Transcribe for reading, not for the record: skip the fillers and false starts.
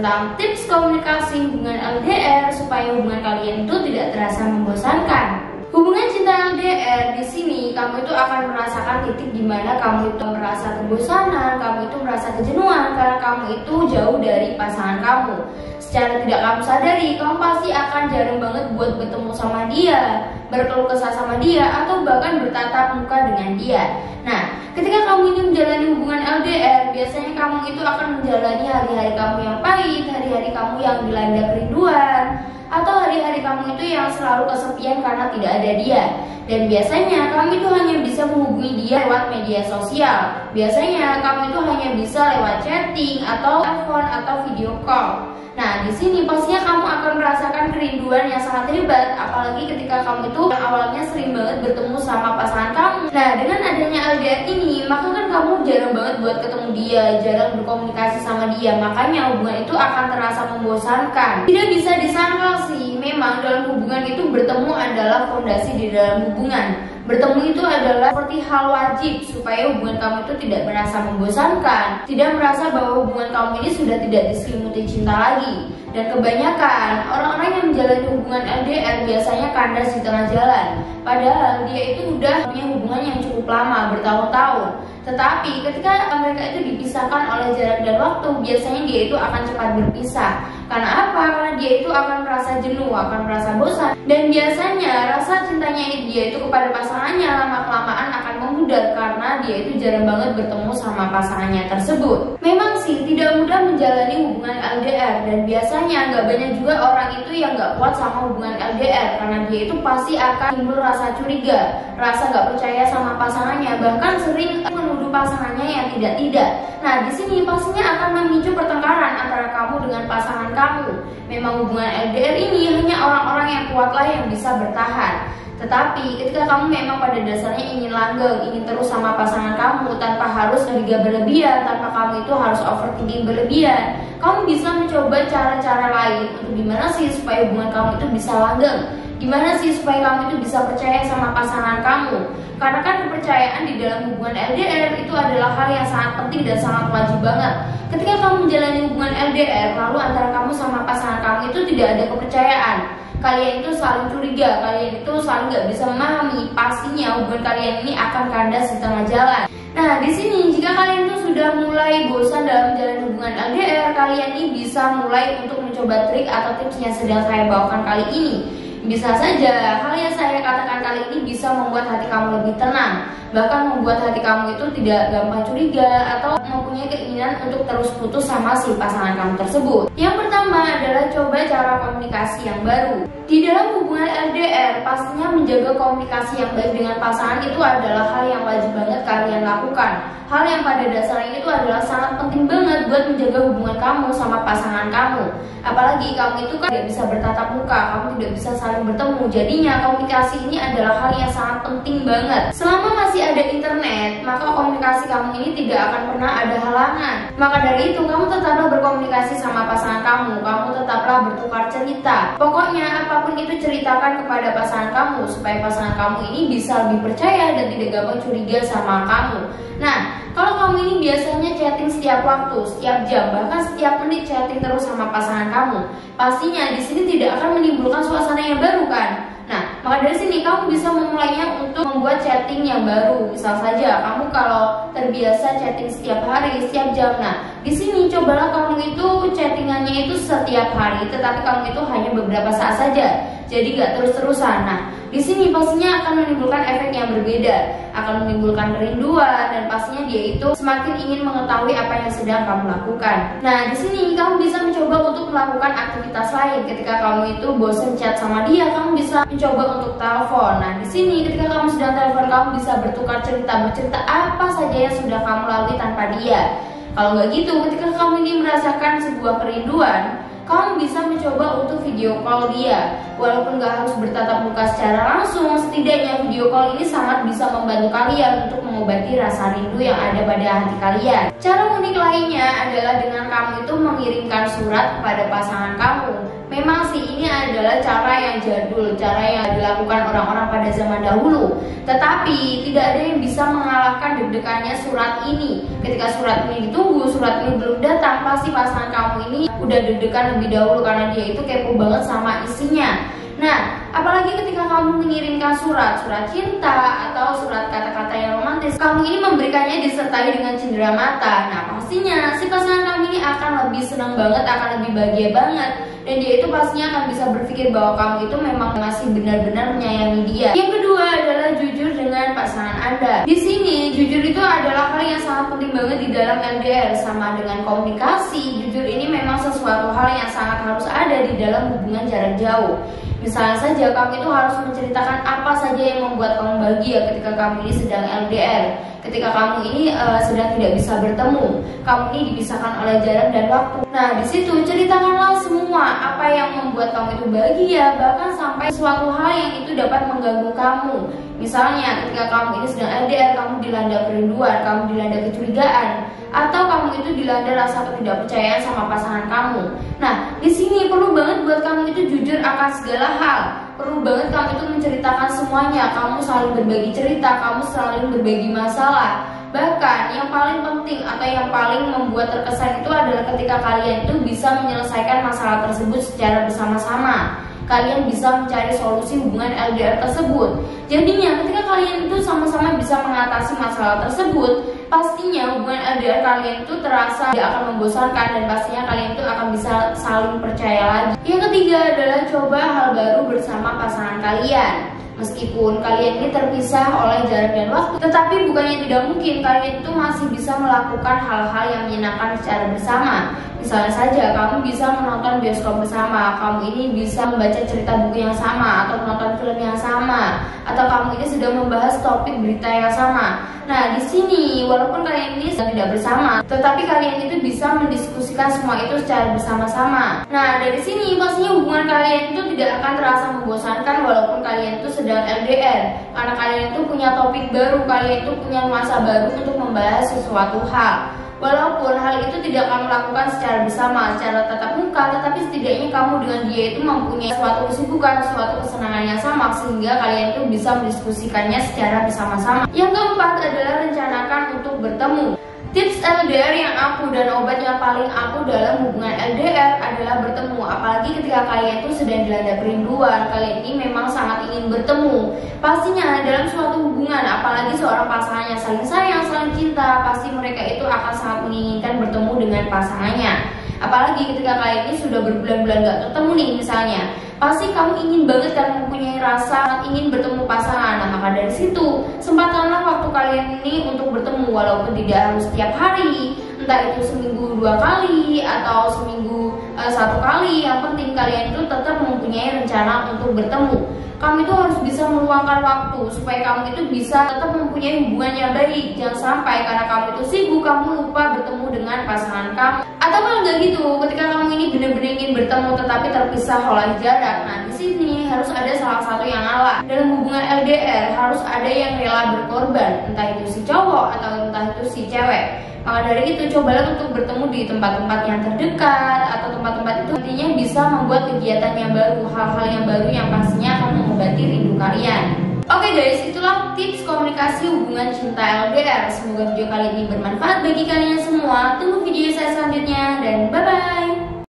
tentang tips komunikasi hubungan LDR supaya hubungan kalian itu tidak terasa membosankan. Hubungan cinta LDR di sini kamu itu akan merasakan titik di mana kamu itu merasa kebosanan, kamu itu merasa kejenuhan karena kamu itu jauh dari pasangan kamu. Secara tidak kamu sadari, kamu pasti akan jarang banget buat bertemu sama dia, berkeluh kesah sama dia, atau bahkan bertatap muka dengan dia. Nah, ketika kamu ini menjalani hubungan LDR, biasanya kamu itu akan menjalani hari-hari kamu yang pahit, hari-hari kamu yang dilanda kerinduan, atau hari-hari kamu itu yang selalu kesepian karena tidak ada dia. Dan biasanya kamu itu hanya bisa menghubungi dia lewat media sosial. Biasanya kamu itu hanya bisa lewat chatting atau telepon atau video call. Nah, di sini pastinya kamu akan merasakan kerinduan yang sangat hebat, apalagi ketika kamu itu yang awalnya sering banget bertemu sama pasangan kamu. Nah, dengan adanya LDR ini, maka kan kamu jarang banget buat ketemu dia, jarang berkomunikasi sama dia, makanya hubungan itu akan terasa membosankan. Tidak bisa disangkal sih, memang dalam hubungan itu bertemu adalah fondasi di dalam hubungan. Bertemu itu adalah seperti hal wajib supaya hubungan kamu itu tidak merasa membosankan, tidak merasa bahwa hubungan kamu ini sudah tidak diselimuti cinta lagi. Dan kebanyakan orang-orang yang menjalani hubungan LDR biasanya kandas di tengah jalan. Padahal dia itu udah punya hubungan yang cukup lama, bertahun-tahun. Tetapi ketika mereka itu dipisahkan oleh jarak dan waktu, biasanya dia itu akan cepat berpisah. Karena apa? Karena dia itu akan merasa jenuh, akan merasa bosan. Dan biasanya rasa cintanya dia itu kepada pasangannya lama-kelamaan akan memudar karena dia itu jarang banget bertemu sama pasangannya tersebut. Memang sih tidak mudah menjalani hubungan LDR, dan biasanya nggak banyak juga orang itu yang nggak kuat sama hubungan LDR karena dia itu pasti akan timbul rasa curiga, rasa nggak percaya sama pasangannya, bahkan sering menuduh pasangannya yang tidak-tidak. Nah, di sini pastinya akan memicu pertengkaran antara kamu dengan pasangan kamu. Memang hubungan LDR ini hanya orang-orang yang kuatlah yang bisa bertahan. Tetapi ketika kamu memang pada dasarnya ingin langgeng, ingin terus sama pasangan kamu tanpa harus curiga berlebihan, tanpa kamu itu harus overthinking berlebihan, kamu bisa mencoba cara-cara lain untuk gimana sih supaya hubungan kamu itu bisa langgeng. Gimana sih supaya kamu itu bisa percaya sama pasangan kamu? Karena kan kepercayaan di dalam hubungan LDR itu adalah hal yang sangat penting dan sangat wajib banget. Ketika kamu menjalani hubungan LDR, lalu antara kamu sama pasangan kamu itu tidak ada kepercayaan, kalian itu saling curiga, kalian itu saling nggak bisa memahami, pastinya hubungan kalian ini akan kandas di tengah jalan. Nah, di sini jika kalian itu sudah mulai bosan dalam menjalani hubungan LDR, kalian ini bisa mulai untuk mencoba trik atau tips yang sedang saya bawakan kali ini. Bisa saja hal yang saya katakan kali ini bisa membuat hati kamu lebih tenang, bahkan membuat hati kamu itu tidak gampang curiga atau mempunyai keinginan untuk terus putus sama si pasangan kamu tersebut. Yang pertama adalah coba cara komunikasi yang baru. Di dalam hubungan LDR, pastinya menjaga komunikasi yang baik dengan pasangan itu adalah hal yang wajib banget kalian lakukan. Hal yang pada dasarnya itu adalah sangat penting banget buat menjaga hubungan kamu sama pasangan kamu. Apalagi kamu itu kan tidak bisa bertatap muka, kamu tidak bisa saling bertemu. Jadinya komunikasi ini adalah hal yang sangat penting banget. Selama masih ada internet, maka komunikasi kamu ini tidak akan pernah ada halangan. Maka dari itu kamu tetaplah berkomunikasi sama pasangan kamu tetaplah bertukar cerita. Pokoknya apapun itu ceritakan kepada pasangan kamu supaya pasangan kamu ini bisa lebih percaya dan tidak gampang curiga sama kamu. Nah, kalau kamu ini biasanya chatting setiap waktu, setiap jam, bahkan setiap menit chatting terus sama pasangan kamu, pastinya di sini tidak akan menimbulkan suasana yang baru kan? Nah, maka dari sini kamu bisa memulainya untuk membuat chatting yang baru. Misal saja kamu kalau terbiasa chatting setiap hari, setiap jam, nah di sini cobalah kamu itu chattingannya itu setiap hari, tetapi kamu itu hanya beberapa saat saja. Jadi gak terus-terusan. Nah, di sini pastinya akan menimbulkan efek yang berbeda, akan menimbulkan kerinduan, dan pastinya dia itu semakin ingin mengetahui apa yang sedang kamu lakukan. Nah, di sini kamu bisa mencoba untuk melakukan aktivitas lain. Ketika kamu itu bosan chat sama dia, kamu bisa mencoba untuk telepon. Nah, di sini ketika kamu sedang telepon, kamu bisa bertukar cerita, bercerita apa saja yang sudah kamu lalui tanpa dia. Kalau nggak gitu, ketika kamu ini merasakan sebuah kerinduan, kamu bisa mencoba untuk video call dia. Walaupun gak harus bertatap muka secara langsung, setidaknya video call ini sangat bisa membantu kalian untuk mengobati rasa rindu yang ada pada hati kalian. Cara unik lainnya adalah dengan kamu itu mengirimkan surat kepada pasangan kamu. Memang sih ini adalah cara yang jadul, cara yang dilakukan orang-orang pada zaman dahulu. Tetapi tidak ada yang bisa mengalahkan deg-degannya surat ini. Ketika surat ini ditunggu, surat ini belum datang, pasti pasangan kamu ini udah deg-degan lebih dahulu karena dia itu kepo banget sama isinya. Nah, apalagi ketika kamu mengirimkan surat cinta atau surat kata-kata yang romantis, kamu ini memberikannya disertai dengan cindera mata. Nah, pastinya si pasangan kamu ini akan lebih senang banget, akan lebih bahagia banget. Dan dia itu pastinya akan bisa berpikir bahwa kamu itu memang masih benar-benar menyayangi dia. Yang kedua adalah jujur dengan pasangan Anda. Di sini, jujur itu adalah hal yang sangat penting banget di dalam LDR. Sama dengan komunikasi, jujur ini memang sesuatu hal yang sangat harus ada di dalam hubungan jarak jauh. Misalnya saja kamu itu harus menceritakan apa saja yang membuat kamu bahagia ketika kamu ini sedang LDR. Ketika kamu ini sedang tidak bisa bertemu, kamu ini dipisahkan oleh jarak dan waktu. Nah, di situ ceritakanlah semua apa yang membuat kamu itu bahagia, bahkan sampai suatu hal yang itu dapat mengganggu kamu. Misalnya, ketika kamu ini sedang LDR, kamu dilanda kerinduan, kamu dilanda kecurigaan, atau kamu itu dilanda rasa ketidakpercayaan sama pasangan kamu. Nah, di sini perlu banget buat kamu itu jujur akan segala hal. Perlu banget kamu itu menceritakan semuanya. Kamu saling berbagi cerita, kamu saling berbagi masalah. Bahkan yang paling penting atau yang paling membuat terkesan itu adalah ketika kalian itu bisa menyelesaikan masalah tersebut secara bersama-sama. Kalian bisa mencari solusi hubungan LDR tersebut. Jadinya ketika kalian itu sama-sama bisa mengatasi masalah tersebut, pastinya hubungan LDR kalian itu terasa tidak akan membosankan dan pastinya kalian itu akan bisa saling percaya lagi. Yang ketiga adalah coba hal baru bersama pasangan kalian. Meskipun kalian ini terpisah oleh jarak dan waktu, tetapi bukannya tidak mungkin kalian itu masih bisa melakukan hal-hal yang menyenangkan secara bersama. Misalnya saja kamu bisa menonton bioskop bersama, kamu ini bisa membaca cerita buku yang sama atau menonton film yang sama, atau kamu ini sudah membahas topik berita yang sama. Nah, di sini walaupun kalian ini sedang tidak bersama, tetapi kalian itu bisa mendiskusikan semua itu secara bersama-sama. Nah, dari sini pastinya hubungan kalian itu tidak akan terasa membosankan walaupun kalian itu sedang LDR, karena kalian itu punya topik baru, kalian itu punya nuansa baru untuk membahas sesuatu hal. Walaupun hal itu tidak kamu lakukan secara bersama, secara tatap muka, tetapi setidaknya kamu dengan dia itu mempunyai suatu kesibukan, suatu kesenangan yang sama, sehingga kalian itu bisa mendiskusikannya secara bersama-sama. Yang keempat adalah rencanakan untuk bertemu. Tips LDR yang ampuh dan obat yang paling ampuh dalam hubungan LDR adalah bertemu. Apalagi ketika kalian itu sedang dilanda kerinduan, kalian ini memang sangat ingin bertemu. Pastinya dalam suatu hubungan, apalagi seorang pasangan yang saling sayang, saling cinta, pasti mereka itu akan sangat menginginkan bertemu dengan pasangannya. Apalagi ketika kalian ini sudah berbulan-bulan gak ketemu nih misalnya, pasti kamu ingin banget kan mempunyai rasa ingin bertemu pasangan. Nah, maka dari situ sempatkanlah waktu kalian ini untuk bertemu, walaupun tidak harus setiap hari, entah itu seminggu 2 kali atau seminggu 1 kali. Yang penting kalian itu tetap mempunyai rencana untuk bertemu. Kamu itu harus bisa meluangkan waktu supaya kamu itu bisa tetap mempunyai hubungan yang baik. Jangan sampai karena kamu itu sibuk, kamu lupa bertemu dengan pasangan kamu. Atau kalau nggak gitu, ketika kamu ini benar-benar ingin bertemu tetapi terpisah oleh jarak, nah di sini harus ada salah satu yang ngalah. Dalam hubungan LDR harus ada yang rela berkorban, entah itu si cowok atau entah itu si cewek. Maka dari itu cobalah untuk bertemu di tempat-tempat yang terdekat atau tempat-tempat itu nantinya bisa membuat kegiatan yang baru, hal-hal yang baru yang pastinya akan mengobati rindu kalian. Oke guys, itulah tips komunikasi hubungan cinta LDR. Semoga video kali ini bermanfaat bagi kalian semua. Tunggu video saya selanjutnya dan bye-bye.